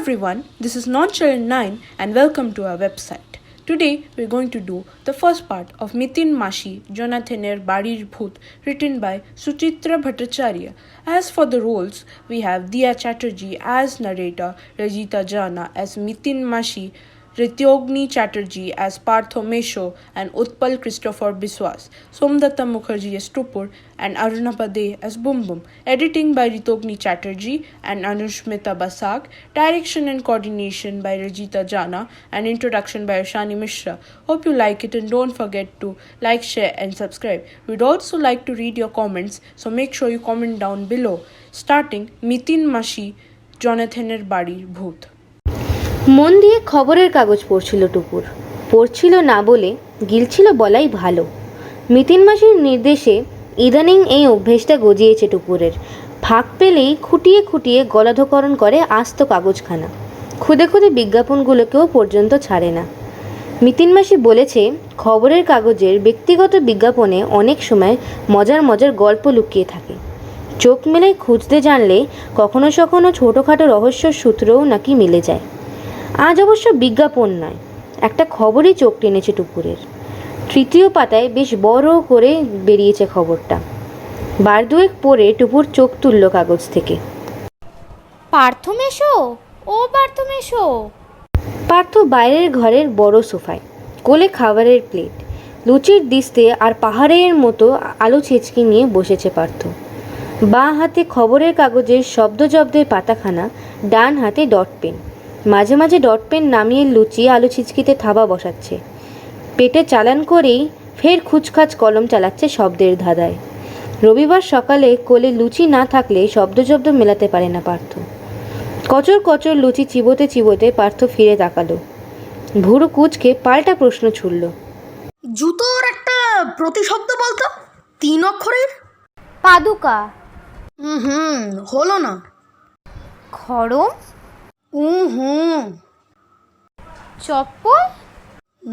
everyone, this is Nonchalant 9 and welcome to our website. Today we're going to do the first part of Mitin Mashi, Jonathaner Barir Bhoot, written by Suchitra Bhattacharya. As for the roles, we have Diya Chatterjee as narrator, Rajita Jana as Mitin Mashi, Rityogni Chatterjee as Partho Mesho and Utpal Christopher Biswas, Somdatta Mukherjee as Tupur and Arunabha De as Bum Bum. Editing by Rityogni Chatterjee and Anushmita Basak. Direction and coordination by Rajita Jana and introduction by Ashani Mishra. Hope you like it and don't forget to like, share and subscribe. We'd also like to read your comments, so make sure you comment down below. Starting Mitin Mashi, Jonathaner Barir Bhoot. মন দিয়ে খবরের কাগজ পড়ছিল টুপুর। পড়ছিল না বলে গিলছিল বলাই ভালো। মিতিন মাসির নির্দেশে ইদানিং এই অভ্যেসটা গজিয়েছে টুপুরের। ফাঁক পেলেই খুঁটিয়ে খুঁটিয়ে গলাধকরণ করে আস্ত কাগজখানা। খুদে খুদে বিজ্ঞাপনগুলোকেও পর্যন্ত ছাড়ে না। মিতিন মাসি বলেছে, খবরের কাগজের ব্যক্তিগত বিজ্ঞাপনে অনেক সময় মজার মজার গল্প লুকিয়ে থাকে। চোখ মেলে খুঁজতে জানলে কখনো সখনো ছোটোখাটো রহস্যর সূত্রও নাকি মিলে যায়। আজ অবশ্য বিজ্ঞাপন নয়, একটা খবরই চোখ টেনেছে টুপুরের। তৃতীয় পাতায় বেশ বড় করে বেরিয়েছে খবরটা। বার দুয়েক পরে টুপুর চোখ তুলল কাগজ থেকে। পার্থ মেশো, ও পার্থ মেশো। পার্থ বাইরের ঘরের বড় সোফায়, কোলে খাবারের প্লেট, লুচির দিস্তে আর পাহাড়ের মতো আলো ছেঁচকি নিয়ে বসেছে পার্থ। বাঁ হাতে খবরের কাগজের শব্দজব্দের পাতাখানা, ডান হাতে ডট পেন। মাঝে মাঝে ডট পেন নামিয়ে লুচি আলু ছিচকিতে থাবা বসাচ্ছে। পেটে চালান করেই ফের খুচখাচ কলম চালাচ্ছে শব্দের ধাঁধায়। রবিবার সকালে কোলে লুচি না থাকলে শব্দজব্দ মেলাতে পারে না পার্থ। কচর কচর লুচি চিবোতে চিবোতে পার্থ ফিরে তাকালো। ভুরু কুচকে পাল্টা প্রশ্ন ছুড়ল। জুতোর একটা প্রতিশব্দ বলতো, 3 অক্ষরের। পাদুকা। হলো না। খড়ম। চপ্পল।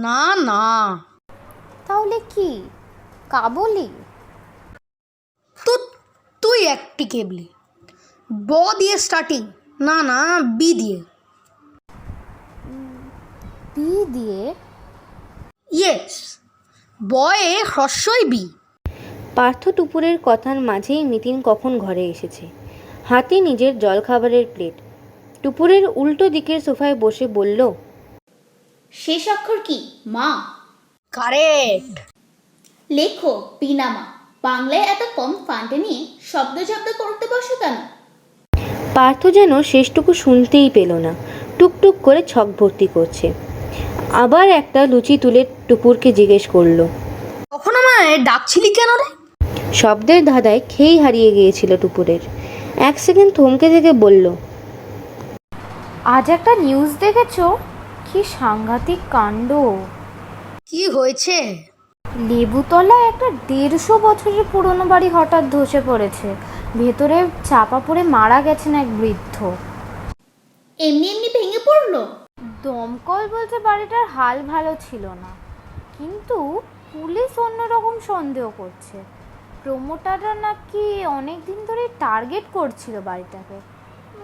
না না। তাহলে কি? কাবলি। তুই একটি কেবলি। ব দিয়ে স্টার্টিং। না না, বি দিয়ে। বি দিয়ে? ইয়েস, বয়ে হ্রস্বই বি। পার্থ টুপুরের কথার মাঝেই মিতিন কখন ঘরে এসেছে। হাতে নিজের জলখাবারের প্লেট। টুপুরের উল্টো দিকের সোফায় বসে বলল, শেষ অক্ষর কি? মা। কারেক্ট। লেখো বিনা মা। বাংলায় এত কম ফান্ডে নিয়ে শব্দ করতে বসো কেন? পার্থ যেন শেষটুকু শুনতেই পেল না, টুকটুক করে ছক ভর্তি করছে। আবার একটা লুচি তুলে টুপুরকে জিজ্ঞেস করলো, তখন আমায় ডাকছিলি কেন রে? শব্দের ধাঁধায় খেই হারিয়ে গিয়েছিল টুপুরের। 1 সেকেন্ড থমকে থেকে বলল, আজ একটা নিউজ দেখেছো? কি সাংঘাতিক কাণ্ড! কি হয়েছে? লেবুতলায় একটা 150 বছরের পুরনো বাড়ি হঠাৎ ধসে পড়েছে। ভেতরে চাপা পড়ে মারা গেছেন এক বৃদ্ধ। এমনি ভেঙে পড়লো? দমকল বলছে বাড়িটার হাল ভালো ছিল না, কিন্তু পুলিশ অন্যরকম সন্দেহ করছে। প্রমোটাররা নাকি অনেক দিন ধরে টার্গেট করছিল বাড়িটাকে।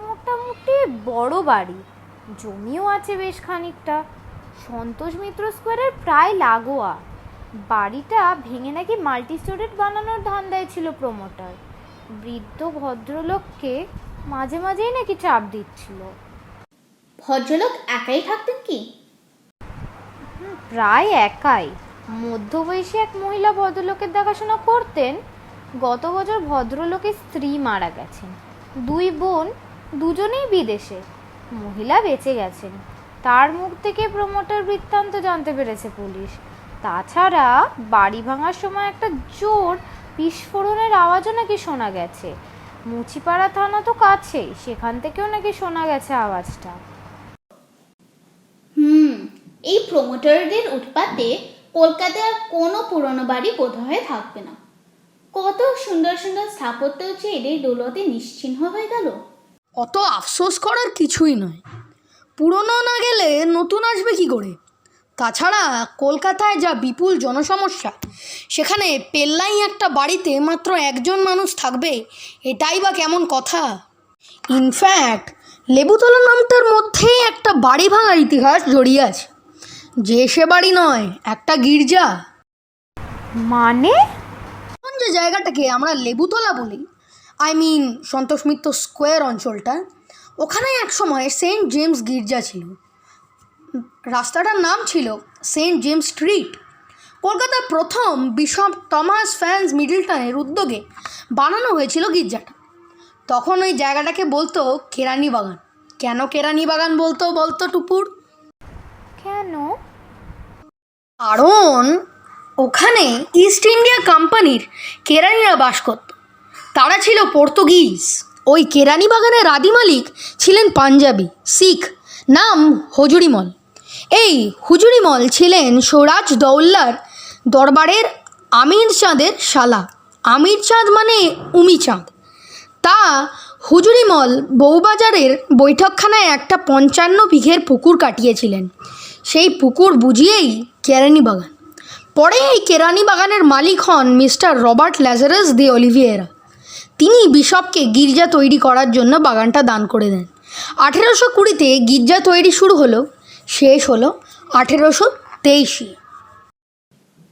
মোটামুটি বড় বাড়ি, জমিও আছে বেশ খানিকটা, সন্তোষ মিত্র স্কোয়ারের প্রায় লাগোয়া। বাড়িটা ভেঙে নাকি মাল্টি স্টোরেড বানানোর ধান্দায় ছিল প্রমোটার। বৃদ্ধ ভদ্রলোককে মাঝে মাঝেই নাকি চাপ দিচ্ছিল। ভদ্রলোক একাই থাকতেন কি? প্রায় একাই। মধ্যবয়সী এক মহিলা ভদ্রলোকের দেখাশোনা করতেন। গত বছর ভদ্রলোকের স্ত্রী মারা গেছেন। 2 বোন, দুজনেই বিদেশে। মহিলা বেঁচে গেছেন। তার মুখ থেকে প্রমোটার বৃত্তান্ত জানতে পেরেছে পুলিশ। তাছাড়া বাড়ি ভাঙার সময় একটা জোর বিস্ফোরণের আওয়াজও নাকি শোনা গেছে। মুচিপাড়া থানা তো কাছেই, সেখান থেকেও নাকি শোনা গেছে আওয়াজটা। এই প্রমোটারদের উৎপাতে কলকাতার কোনো পুরনো বাড়ি বোধহয় থাকবে না। কত সুন্দর সুন্দর স্থাপত্য হচ্ছে এদের দৌলতে নিশ্চিহ্ন হয়ে গেল। অত আফসোস করার কিছুই নয়। পুরনো না গেলে নতুন আসবে কি করে? তাছাড়া কলকাতায় যা বিপুল জনসমস্যা, সেখানে পেল্লাই একটা বাড়িতে মাত্র 1জন মানুষ থাকবে, এটাই বা কেমন কথা? ইনফ্যাক্ট লেবুতলা নামটার মধ্যে একটা বাড়ি ভাঙার ইতিহাস জড়িয়ে আছে। যে সে বাড়ি নয়, একটা গির্জা। মানে? এখন যে জায়গাটাকে আমরা লেবুতলা বলি, সন্তোষ মিত্র স্কোয়ার অঞ্চলটা, ওখানে এক সময় সেন্ট জেমস গির্জা ছিল। রাস্তাটার নাম ছিল সেন্ট জেমস স্ট্রিট। কলকাতার প্রথম বিশপ টমাস ফ্যান্স মিডলটনের উদ্যোগে বানানো হয়েছিল গির্জাটা। তখন ওই জায়গাটাকে বলতো কেরানি বাগান। কেন কেরানি বাগান বলতো টুপুর? কেন? কারণ ওখানে ইস্ট ইন্ডিয়া কোম্পানির কেরানিরা বাস করত। তারা ছিল পর্তুগিজ। ওই কেরানি বাগানের আদি মালিক ছিলেন পাঞ্জাবি শিখ, নাম হুজুরিমল। এই হুজুরিমল ছিলেন সিরাজ দৌল্লার দরবারের আমির চাঁদের শালা। আমির চাঁদ মানে উমি চাঁদ। তা হুজুরিমল বউবাজারের বৈঠকখানায় একটা 55 বিঘের পুকুর কাটিয়েছিলেন। সেই পুকুর বুঝিয়েই কেরানি বাগান। পরে এই কেরানি বাগানের মালিক হন মিস্টার রবার্ট ল্যাজারাস দে অলিভিয়েরা। তিনি বিশপকে গির্জা তৈরি করার জন্য বাগানটা দান করে দেন। 1820-তে গির্জা তৈরি শুরু হলো, শেষ হলো 1823।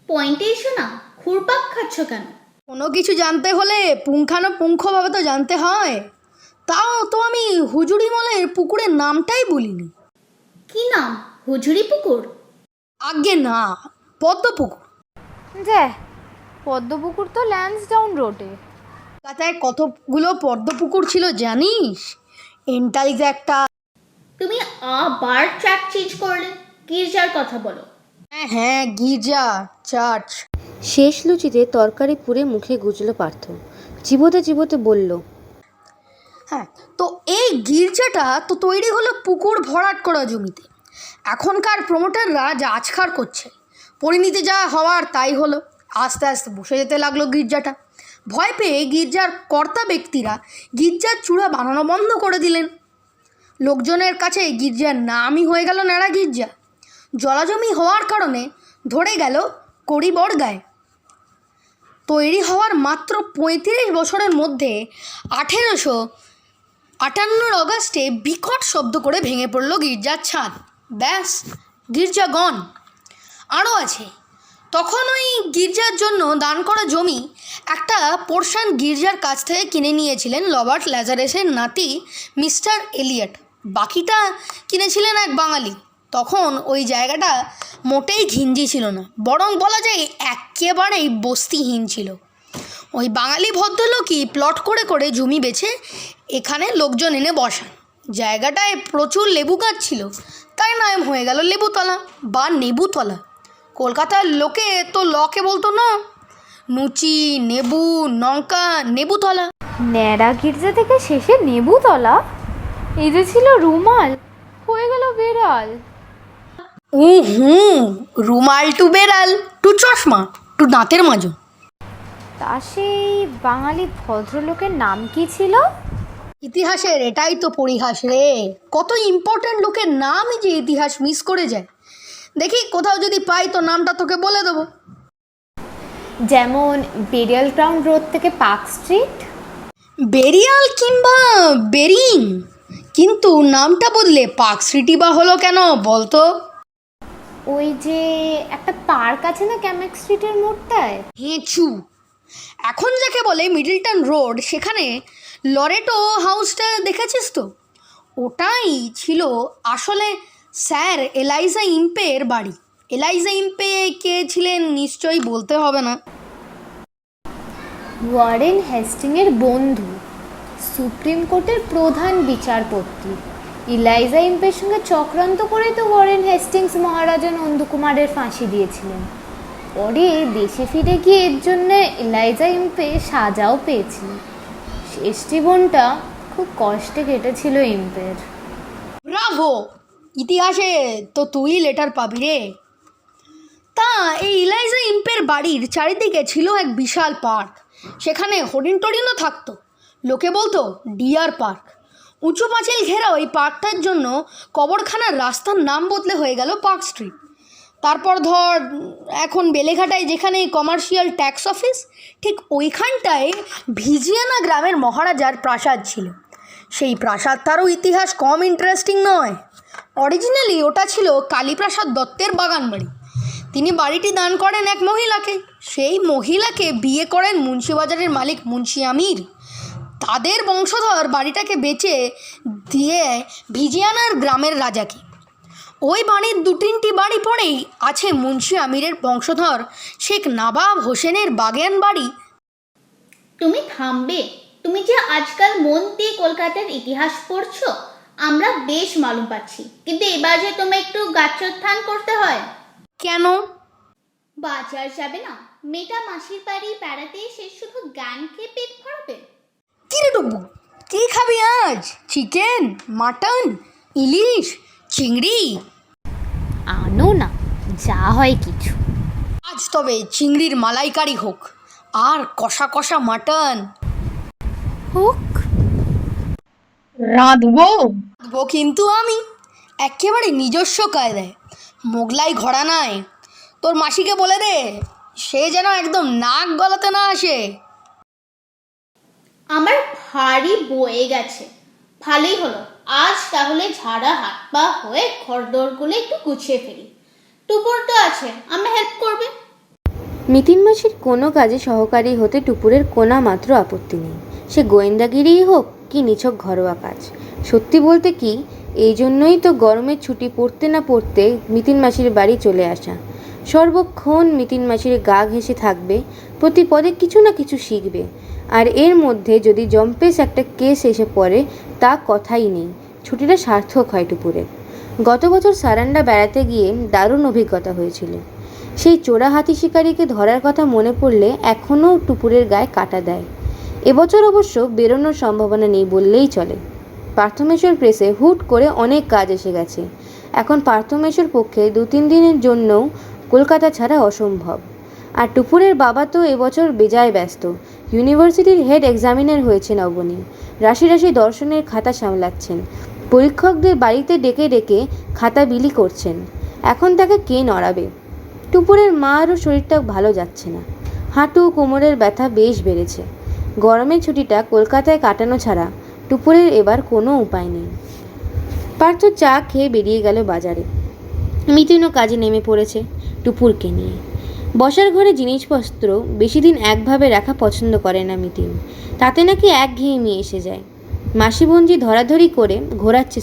পয়েন্টে এসো না, ঘুরপাক খাচ্ছ কেন? কোনো কিছু জানতে হলে পুঙ্খানুপুঙ্খভাবে তো জানতে হয়। তাও তো আমি হুজুরিমলের পুকুরের নামটাই বলিনি। কি নাম? হুজুরি পুকুর? আজ্ঞে না, পদ্মপুকুর। যে পদ্মপুকুর তো ল্যান্সডাউন রোডে। কলকাতায় কতগুলো পদ্মপুকুর ছিল জানিস? এন্টালিতে একটা। তুমি আবার ট্র্যাক চেঞ্জ করলে। গির্জার কথা বলো। হ্যাঁ, গির্জা, চার্চ। শেষ লুচিতে তরকারি পুড়ে মুখে গুজল পার্থ। চিবোতে চিবোতে বলল, হ্যাঁ, তো এই গির্জাটা তো তৈরি হলো পুকুর ভরাট করা জমিতে। এখনকার প্রমোটাররা আজকার করছে, পরিণীতি যা হওয়ার তাই হলো। আস্তে আস্তে বসে যেতে লাগলো গির্জাটা। ভয় পেয়ে গির্জার কর্তা ব্যক্তিরা গির্জার চূড়া বানানো বন্ধ করে দিলেন। লোকজনের কাছে গির্জার নামই হয়ে গেল ন্যাড়া গির্জা। জলাজমি হওয়ার কারণে ধরে গেল কড়িবড়গায়। তৈরি হওয়ার মাত্র 35 বছরের মধ্যে 1858 অগাস্টে বিকট শব্দ করে ভেঙে পড়ল গির্জার ছাদ। ব্যাস, গির্জা গন। আরও আছে, তখন ওই গির্জার জন্য দান করা জমি একটা পোর্শন গির্জার কাছ থেকে কিনে নিয়েছিলেন রবার্ট ল্যাজারাসের নাতি মিস্টার এলিয়ট। বাকিটা কিনেছিলেন এক বাঙালি। তখন ওই জায়গাটা মোটেই ঘিঞ্জি ছিল না, বরং বলা যায় একেবারেই বস্তিহীন ছিল। ওই বাঙালি ভদ্রলোকই প্লট করে করে জমি বেছে এখানে লোকজন এনে বসান। জায়গাটায় প্রচুর লেবু গাছ ছিল, তাই নাম হয়ে গেল লেবুতলা বা নেবুতলা। কলকাতার লোকে তো লকে বলতো না, নুচি, নেবু, লঙ্কা, নেবুতলা। ন্যাড়া গির্জা থেকে শেষে নেবুতলা? এই যে ছিল রুমাল, হয়ে গেল বেড়াল। রুমাল টু বেড়াল টু চশমা টু দাঁতের মাজন। তা সেই বাঙালি ভদ্রলোকের নাম কি ছিল? ইতিহাসের এটাই তো পরিহাস রে। কত ইম্পর্ট্যান্ট লোকের নামই যে ইতিহাস মিস করে যায়। দেখি কোথাও যদি পাই তো নামটা তোকে বলে দেবো। যেমন বেরিয়াল গ্রাউন্ড রোড থেকে পার্ক স্ট্রিট। বেরিয়াল কিংবা বেরিং, কিন্তু নামটা বদলে পার্ক স্ট্রিটই বা হলো কেন বলতো? ওই যে একটা পার্ক আছে না ক্যামেক স্ট্রিটের মোড়টায়? হেঁচু। এখন যাকে বলে মিডলটন রোড, সেখানে লরেটো হাউসটা দেখেছিস তো? ওটাই ছিল আসলে স্যার এলাইজা ইম্পের বাড়ি। এলাইজা ইম্পে কে ছিলেন নিশ্চয়ই বলতে হবে না। ওয়ারেন হেস্টিংয়ের বন্ধু, সুপ্রিম কোর্টের প্রধান বিচারপতি। ইলাইজা ইম্পের সঙ্গে চক্রান্ত করে তো ওয়ারেন হেস্টিংস মহারাজা নন্দকুমারের ফাঁসি দিয়েছিলেন। পরে দেশে ফিরে গিয়ে এর জন্য ইলাইজা ইম্পে সাজাও পেয়েছিলেন। শেষ জীবনটা খুব কষ্টে কেটেছিল ইম্পের। ব্রাভো! ইতিহাসে তো তুই লেটার পাবি রে। তা এই ইলাইজা ইম্পের বাড়ির চারিদিকে ছিল এক বিশাল পার্ক। সেখানে হরিণ টরিণও থাকতো। লোকে বলতো ডিয়ার পার্ক। উঁচু পাঁচিল ঘেরা ওই পার্কটার জন্য কবরখানার রাস্তার নাম বদলে হয়ে গেল পার্ক স্ট্রিট। তারপর ধর এখন বেলেঘাটায় যেখানে কমার্শিয়াল ট্যাক্স অফিস, ঠিক ওইখানটায় ভিজিয়ানা গ্রামের মহারাজার প্রাসাদ ছিল। সেই প্রাসাদটারও ইতিহাস কম ইন্টারেস্টিং নয়। অরিজিনালি ওটা ছিল কালীপ্রসাদ দত্তের বাগান বাড়ি। তিনি বাড়িটি দান করেন এক মহিলাকে। সেই মহিলাকে বিয়ে করেন মুন্সিবাজারের মালিক মুন্সি আমির। তাদের বংশধর বাড়িটাকে বেচে দিয়ে ভিজিয়ানার গ্রামের রাজাকে। ওই বাড়ির 2-3টি বাড়ি পরেই আছে মুন্সি আমিরের বংশধর শেখ নবাব হোসেনের বাগান বাড়ি। তুমি থামবে? তুমি যে আজকাল মন দিয়ে কলকাতার ইতিহাস পড়ছো আমরা বেশ মালুম পাচ্ছি, কিন্তু এবার যে তোমায় একটু গাত্রোত্থান করতে হয়। কেন? বাজার যাবে না? মেয়েটা মাসির বাড়ি বেড়াতে এসে শুধু গান খেয়ে পেট ভরবে? কী রে টুকু, কী খাবি আজ? চিকেন, মাটন, ইলিশ, চিংড়ি? আনো না, যা হয় কিছু। আজ তবে চিংড়ির মালাইকারি হোক, আর কষা কষা মাটন হোক। রাঁধবো কিন্তু আমি একেবারে নিজস্ব কায়দায়, মোগলাই ঘরানায়। তোর মাসিকে বলে দে সে যেন একদম নাক গলাতে না আসে। আমার ভারী বয়ে গেছে। ভালোই হলো, আজ তাহলে ঝাড়া হাত পা হয়ে ঘরদোরগুলো একটু গুছিয়ে ফেলি। টুপুর তো আছে, আমি হেল্প করবে। মিতিন মাসির কোনো কাজে সহকারী হতে টুপুরের কোনো মাত্র আপত্তি নেই, সে গোয়েন্দাগিরিই হোক কি নিছক ঘরোয়া কাজ। সত্যি বলতে কি, এই জন্যই তো গরমের ছুটি পড়তে না পড়তে মিতিন মাসির বাড়ি চলে আসা। সর্বক্ষণ মিতিন মাসির গা ঘেঁষে থাকবে, প্রতি পদে কিছু না কিছু শিখবে। আর এর মধ্যে যদি জম্পেস একটা কেস এসে পড়ে তা কথাই নেই, ছুটিটা সার্থক হয় টুপুরের। গত বছর সারান্ডা বেড়াতে গিয়ে দারুণ অভিজ্ঞতা হয়েছিল। সেই চোরা হাতি শিকারীকে ধরার কথা মনে পড়লে এখনও টুপুরের গায়ে কাটা দেয়। এবছর অবশ্য বেরোনোর সম্ভাবনা নেই বললেই চলে। পার্থমেশ্বর প্রেসে হুট করে অনেক কাজ এসে গেছে। এখন পার্থমেশ্বর পক্ষে 2-3 দিনের জন্যও কলকাতা ছাড়া অসম্ভব। আর টুপুরের বাবা তো এবছর বেজায় ব্যস্ত। ইউনিভার্সিটির হেড এক্সামিনার হয়েছেন অবনী, রাশি রাশি দর্শনের খাতা সামলাচ্ছেন, পরীক্ষকদের বাড়িতে ডেকে ডেকে খাতা বিলি করছেন। এখন তাকে কে নড়াবে? টুপুরের মারও শরীরটা ভালো যাচ্ছে না, হাঁটু কোমরের ব্যথা বেশ বেড়েছে। গরমের ছুটিটা কলকাতায় কাটানো ছাড়া টুপুরের এবার কোনো উপায় নেই। পার্থ চা খেয়ে বেরিয়ে গেল বাজারে। মিতিনও কাজে নেমে পড়েছে টুপুরকে নিয়ে। বসার ঘরে জিনিসপত্র বেশি দিন একভাবে রাখা পছন্দ করে না মিতিন, তাতে নাকি একঘেয়েমি এসে যায়। মাসিবঞ্জি ধরাধরি করে ঘোরাচ্ছে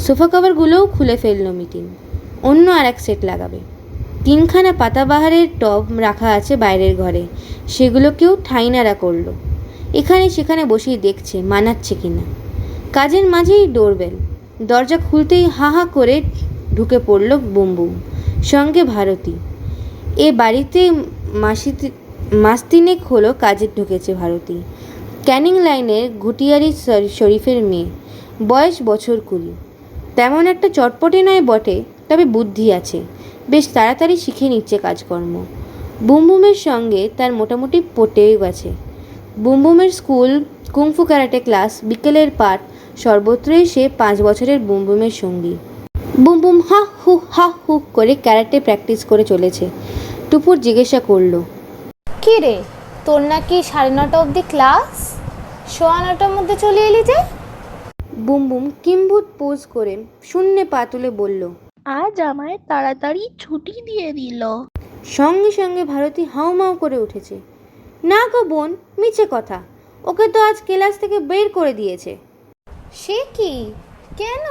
সোফা কভারগুলোও খুলে ফেলল মিতিন, অন্য আর এক সেট লাগাবে। 3খানা পাতাবাহারের টব রাখা আছে বাইরের ঘরে, সেগুলোকেও ঠাইনাড়া করলো। এখানে সেখানে বসেই দেখছে মানাচ্ছে কিনা। কাজের মাঝেই ডোরবেল, দরজা খুলতেই হা হা করে ঢুকে পড়ল বুমবুম, সঙ্গে ভারতী। এ বাড়িতে মাস 3 হলো কাজে ঢুকেছে ভারতী। ক্যানিং লাইনের ঘুটিয়ারি শরীফের মেয়ে, বয়স বছর 20। তেমন একটা চটপটে নয় বটে, তবে বুদ্ধি আছে, বেশ তাড়াতাড়ি শিখে নিচ্ছে কাজকর্ম। বুমবুমের সঙ্গে তার মোটামুটি পটেও গেছে। বুমবুমের স্কুল, কুংফু ক্যারাটে ক্লাস, বিকেলের পাঠ, সর্বত্রই সে 5 বছরের বুমবুমের সঙ্গী। বুমবুম হা হু করে ক্যারাটে প্র্যাকটিস করে চলেছে। টুপুর জিজ্ঞাসা করলো, কি রে, তোর নাকি 9:30 অবধি ক্লাস? 9:15টার মধ্যে চলে এলি যে? বুমবুম কিম্ভূত পোজ করে শূন্যে পা তুলে বলল, আজ আমায় তাড়াতাড়ি ছুটি দিয়ে দিল। সঙ্গে সঙ্গে ভারতী হাউমাউ করে উঠেছে। না গো বোন, মিছে কথা, ওকে তো আজ ক্লাস থেকে বের করে দিয়েছে। সে কি? কেন?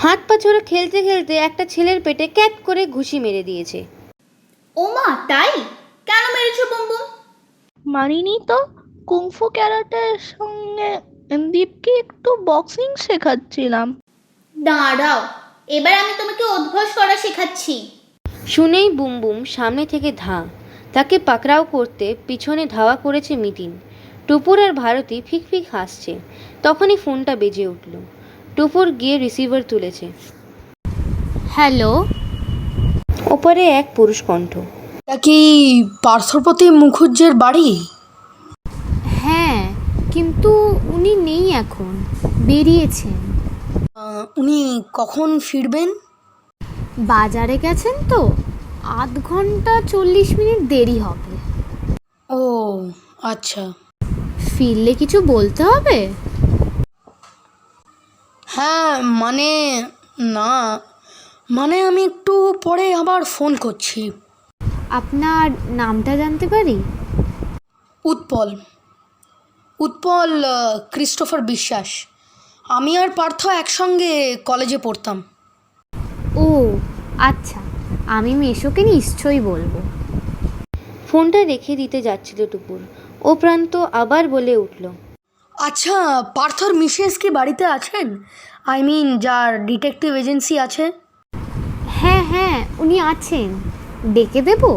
হাত পা ছড়ে খেলতে খেলতে একটা ছেলের পেটে ক্যাট করে ঘুষি মেরে দিয়েছে। ও মা, তাই? কেন মেরেছো বুমবুম? মানিনি তো, কুংফু ক্যারাটের সঙ্গে দীপকে একটু বক্সিং শেখাচ্ছিলাম। দাঁড়াও, এবার আমি তোমাকে অভ্যাস করা শেখাচ্ছি। শুনেই বুমবুম সামনে থেকে তাকে পাকড়াও করতে পিছনে ধাওয়া করেছে মিতিন। টুপুর আর ভারতী ফিক ফিক হাসছে। তখনই ফোনটা বেজে উঠল। টুপুর গিয়ে রিসিভার তুলেছে। হ্যালো। ওপরে এক পুরুষ কণ্ঠ। এটা কি পার্থপ্রতিম মুখুজ্জের বাড়ি? হ্যাঁ, কিন্তু উনি নেই এখন, বেরিয়েছেন। উনি কখন ফিরবেন? বাজারে গেছেন তো, 1/2 ঘন্টা 40 মিনিট দেরি হবে। ও আচ্ছা। ফিরলে কিছু বলতে হবে? হ্যাঁ মানে না, মানে আমি একটু পরে আবার ফোন করছি। আপনার নামটা জানতে পারি? উৎপল, উৎপল ক্রিস্টোফার বিশ্বাস। আমি আর পার্থ একসঙ্গে কলেজে পড়তাম। ও আচ্ছা, আমি মেশোকে নিশ্চয়ই বলবো। ফোনটা রেখে দিতে যাচ্ছিল টুপুর, ও প্রান্ত আবার বলে উঠল, আচ্ছা, পার্থর মিসেস কি বাড়িতে আছেন? আই মিন যার ডিটেকটিভ এজেন্সি আছে। হ্যাঁ হ্যাঁ, উনি আছেন, ডেকে দেবো?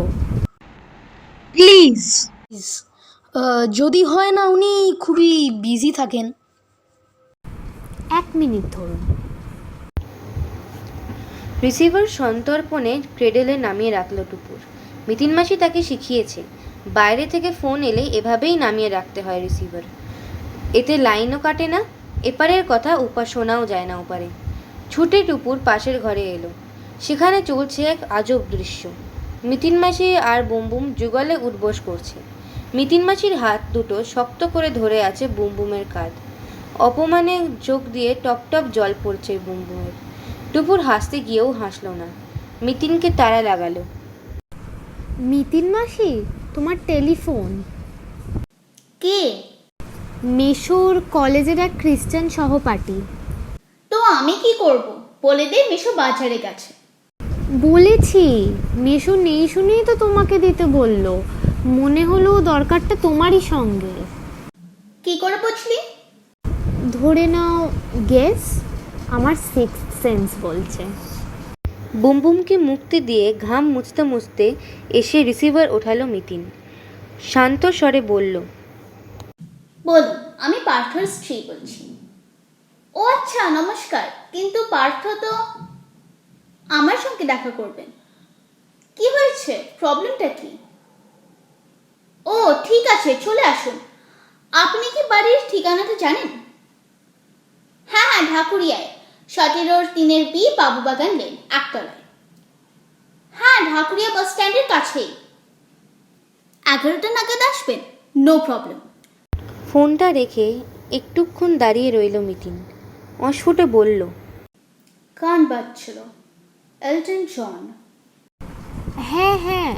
প্লিজ। যদি হয় না উনি খুবই বিজি থাকেন। 1 মিনিট ধরুন। রিসিভার সন্তর্পণে ক্রেডেলে নামিয়ে রাখল টুপুর। মিতিন মাসি তাকে শিখিয়েছে, বাইরে থেকে ফোন এলে এভাবেই নামিয়ে রাখতে হয় রিসিভার। এতে লাইনও কাটে না, এপারের কথা শোনাও যায় না ওপারে। ছুটে টুপুর পাশের ঘরে এলো। সেখানে চলছে এক আজব দৃশ্য। মিতিন মাসি আর বুমবুম যুগলে উঠবোস করছে। মিতিন মাসির হাত দুটো শক্ত করে ধরে আছে বুমবুমের কাঁধ। অপমানে চোখ দিয়ে টপ টপ জল পড়ছে বুমবুমের। টুপুর হাসতে গিয়েও হাসল না, মিতিনকে তাড়া লাগালো। মিতিন মাসি, তোমার টেলিফোন। কে? মেশোর কলেজের এক খ্রিস্টান সহপাঠী। তো আমি কি করব? বলে দে মেশো বাজারে গেছে। বলেছি, মেশো নেই শুনেই তো তোমাকে দিতে বললো। মনে হলো দরকারটা তোমারই সঙ্গে। কি করে বুঝলি? ধরে নাও গেস, আমার সিক্সথ সেন্স বলছে। বুমবুমকে মুক্তি দিয়ে ঘাম মুছতে মুছতে এসে রিসিভার ওঠালো মিতিন। শান্ত স্বরে বলল, বলুন, আমি পার্থর স্ত্রী বলছি। ও আচ্ছা, নমস্কার। কিন্তু পার্থ তো আমার সঙ্গে দেখা করবেন। কি হয়েছে? প্রবলেমটা কি? ও ঠিক আছে, চলে আসুন। আপনি কি বাড়ির ঠিকানাটা জানেন? হ্যাঁ হ্যাঁ, ঢাকুরিয়ায় 17-3 বাবুবাগান লেন, একতলায়। হ্যাঁ, ঢাকুরিয়া বাস স্ট্যান্ডের কাছেই। 11টা নাগাদ আসবেন, নো প্রবলেম। ফোনটা রেখে একটুক্ষণ দাঁড়িয়ে রইল মিতিন। অস্ফুটে বলল, গান বাজছিল, এলটন জন। হ্যাঁ হ্যাঁ,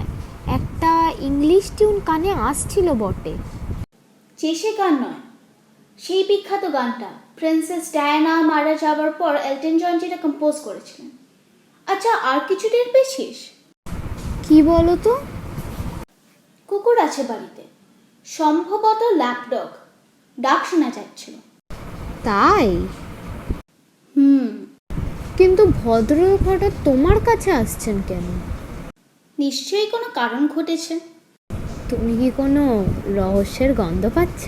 একটা ইংলিশ টিউন কানে আসছিল বটে। যে সে গান নয়, সেই বিখ্যাত গানটা প্রিন্সেস ডায়ানা মারা যাওয়ার পর এলটন জন যেটা কম্পোজ করেছিলেন। আচ্ছা, আর কিছু টের পেয়েছিস? কি বলো তো? কুকুর আছে বাড়িতে, সম্ভবত ল্যাপডগ। ডাক শোনা যাচ্ছিল। তাই? কিন্তু ভদ্রলোক হঠাৎ তোমার কাছে আসছেন কেন? নিশ্চয়ই কোনো কারণ ঘটেছে। তুমি কি কোনো রহস্যের গন্ধ পাচ্ছ?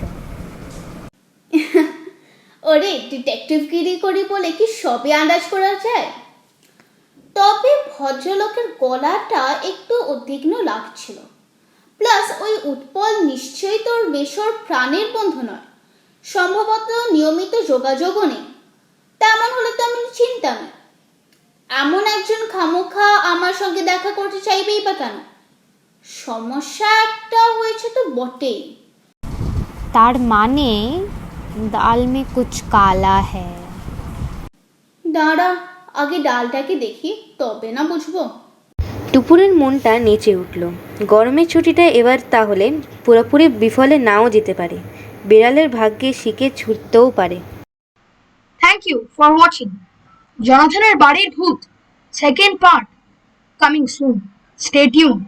ওরে, ডিটেকটিভগিরি করি বলে কি সবে আন্দাজ করা যায়? তবে ভদ্রলোকের গলাটা একটু উদ্বিগ্ন লাগছিল। প্লাস ওই উৎপল নিশ্চয়ই তোর মেশোর প্রাণের বন্ধু নয়, সম্ভবত নিয়মিত যোগাযোগও নেই। তেমন হলে তো আমি চিনতাম। এমন একজন খামোখা আমার সঙ্গে দেখা করতে চাইবেই বা কেন? সমস্যা একটা হয়েছে তো বটেই। তার মানে দাল মে কুছ কালা হ্যায়। দাঁড়া, আগে ডালটাকে দেখি, তবে না বুঝবো। টুপুরের মনটা নেচে উঠল। গরমের ছুটিটা এবার তাহলে পুরোপুরি বিফলে নাও যেতে পারে। বিড়ালের ভাগ্যে শিকে ছুটতেও পারে। Thank you for watching জনাথনের বাড়ির ভূত second part coming soon. Stay tuned.